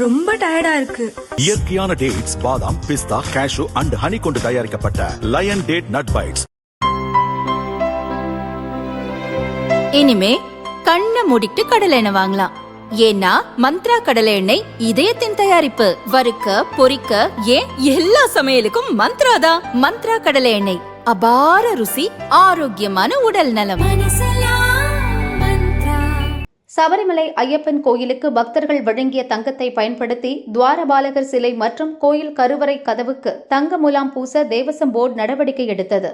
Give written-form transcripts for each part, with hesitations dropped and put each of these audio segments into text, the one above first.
ரொம்ப டயர்டா இருக்கு. இயற்கையான டேட்ஸ், பாதாம், பிஸ்தா, கேஷு அண்ட் ஹனி கொண்டு தயாரிக்கப்பட்ட லயன் டேட் நட் பைட்ஸ். இனிமே கண்ணை மூடிட்டு கடலை எண்ணெய் வாங்கலாம். ஏன்னா மந்த்ரா கடலை எண்ணெய் இதயத்தின் தயாரிப்பு. வறுக்க, பொரிக்க, ஏன் எல்லா சமையலுக்கும் மந்த்ரா தான். மந்த்ரா கடலை எண்ணெய், அபார ருசி, ஆரோக்கியமான உடல் நலம். சபரிமலை ஐயப்பன் கோயிலுக்கு பக்தர்கள் வழங்கிய தங்கத்தை பயன்படுத்தி துவாரபாலகர் சிலை மற்றும் கோயில் கருவறை கதவுக்கு தங்க முலாம் பூச தேவசம் போர்டு நடவடிக்கை எடுத்தது.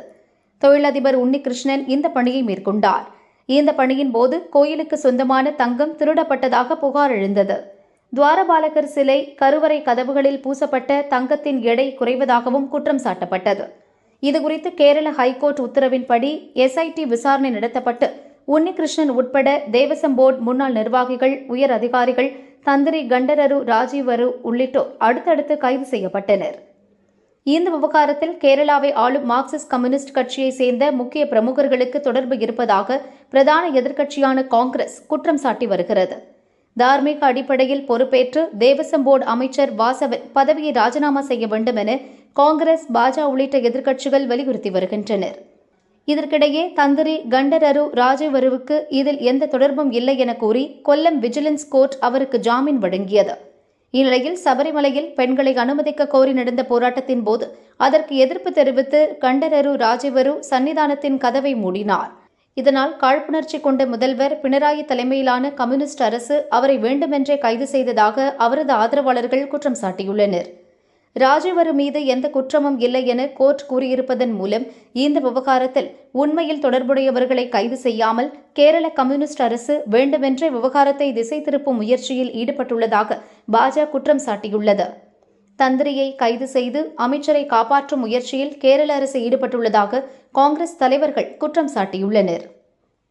தொழிலதிபர் உன்னிகிருஷ்ணன் இந்த பணியை மேற்கொண்டார். இந்த பணியின் போது கோயிலுக்கு சொந்தமான தங்கம் திருடப்பட்டதாக புகார் எழுந்தது. துவாரபாலகர் சிலை, கருவறை கதவுகளில் பூசப்பட்ட தங்கத்தின் எடை குறைவதாகவும் குற்றம் சாட்டப்பட்டது. இதுகுறித்து கேரள ஹைகோர்ட் உத்தரவின்படி எஸ்ஐடி விசாரணை நடத்தப்பட்டு உன்னிகிருஷ்ணன் உட்பட தேவசம் போர்டு முன்னாள் நிர்வாகிகள், உயர் அதிகாரிகள், தந்திரி கண்டரரு, ராஜீவரு உள்ளிட்டோர் அடுத்தடுத்து கைது செய்யப்பட்டனர். இந்த விவகாரத்தில் கேரளாவை ஆளும் மார்க்சிஸ்ட் கம்யூனிஸ்ட் கட்சியை சேர்ந்த முக்கிய பிரமுகர்களுக்கு தொடர்பு இருப்பதாக பிரதான எதிர்க்கட்சியான காங்கிரஸ் குற்றம் சாட்டி வருகிறது. தார்மீக அடிப்படையில் பொறுப்பேற்று தேவசம் போர்டு அமைச்சர் வாசவன் பதவியை ராஜினாமா செய்ய வேண்டும் என காங்கிரஸ், பாஜக உள்ளிட்ட எதிர்க்கட்சிகள் வலியுறுத்தி வருகின்றனர். இதற்கிடையே தந்திரி கண்டரரு ராஜவருவுக்கு இதில் எந்த தொடர்பும் இல்லை என கூறி கொல்லம் விஜிலன்ஸ் கோர்ட் அவருக்கு ஜாமீன் வழங்கியது. இந்நிலையில் சபரிமலையில் பெண்களை அனுமதிக்க கோரி நடந்த போராட்டத்தின் போது அதற்கு எதிர்ப்பு தெரிவித்து கண்டரரு ராஜவரு சன்னிதானத்தின் கதவை மூடினார். இதனால் காழ்ப்புணர்ச்சி கொண்ட முதல்வர் பினராயி தலைமையிலான கம்யூனிஸ்ட் அரசு அவரை வேண்டுமென்றே கைது செய்ததாக அவரது ஆதரவாளர்கள் குற்றம் சாட்டியுள்ளனர். ராஜவரு மீது எந்த குற்றமும் இல்லை என கோர்ட் கூறியிருப்பதன் மூலம் இந்த விவகாரத்தில் உண்மையில் தொடர்புடையவர்களை கைது செய்யாமல் கேரள கம்யூனிஸ்ட் அரசு வேண்டுமென்றே விவகாரத்தை திசை திருப்பும் முயற்சியில் ஈடுபட்டுள்ளதாக பாஜக குற்றம் சாட்டியுள்ளது. தந்திரியை கைது செய்து அமைச்சரை காப்பாற்றும் முயற்சியில் கேரள அரசு ஈடுபட்டுள்ளதாக காங்கிரஸ் தலைவர்கள் குற்றம் சாட்டியுள்ளனர்.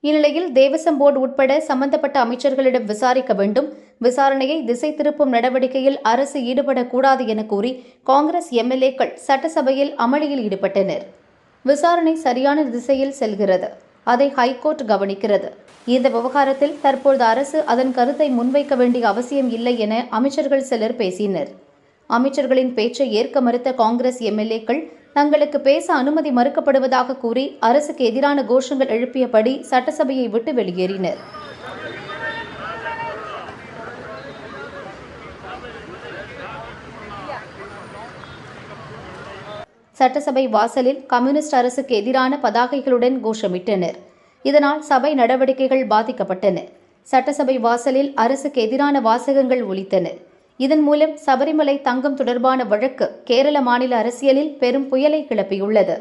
இந்நிலையில் தேவசம் போர்டு உட்பட சம்பந்தப்பட்ட அமைச்சர்களிடம் விசாரிக்க வேண்டும், விசாரணையை திசை திருப்பும் நடவடிக்கையில் அரசு ஈடுபடக்கூடாது என கூறி காங்கிரஸ் எம்எல்ஏக்கள் சட்டசபையில் அமளியில் ஈடுபட்டனர். விசாரணை சரியான திசையில் செல்கிறது, அதை ஹைகோர்ட் கவனிக்கிறது. இந்த விவகாரத்தில் தற்போது அரசு அதன் கருத்தை முன்வைக்க வேண்டிய அவசியம் இல்லை என அமைச்சர்கள் சிலர் பேசினர். அமைச்சர்களின் பேச்சை ஏற்க மறுத்த காங்கிரஸ் எம்எல்ஏக்கள் தங்களுக்கு பேச அனுமதி மறுக்கப்படுவதாக கூறி அரசுக்கு எதிரான கோஷங்கள் எழுப்பியபடி சட்டசபையை விட்டு வெளியேறினர். சட்டசபை வாசலில் கம்யூனிஸ்ட் அரசுக்கு எதிரான பதாகைகளுடன் கோஷமிட்டனர். இதனால் சபை நடவடிக்கைகள் பாதிக்கப்பட்டன. சட்டசபை வாசலில் அரசுக்கு எதிரான வாசகங்கள் ஒலித்தன. இதன் மூலம் சபரிமலை தங்கம் தொடர்பான வழக்கு கேரள மாநில அரசியலில் பெரும் புயலை கிளப்பியுள்ளது.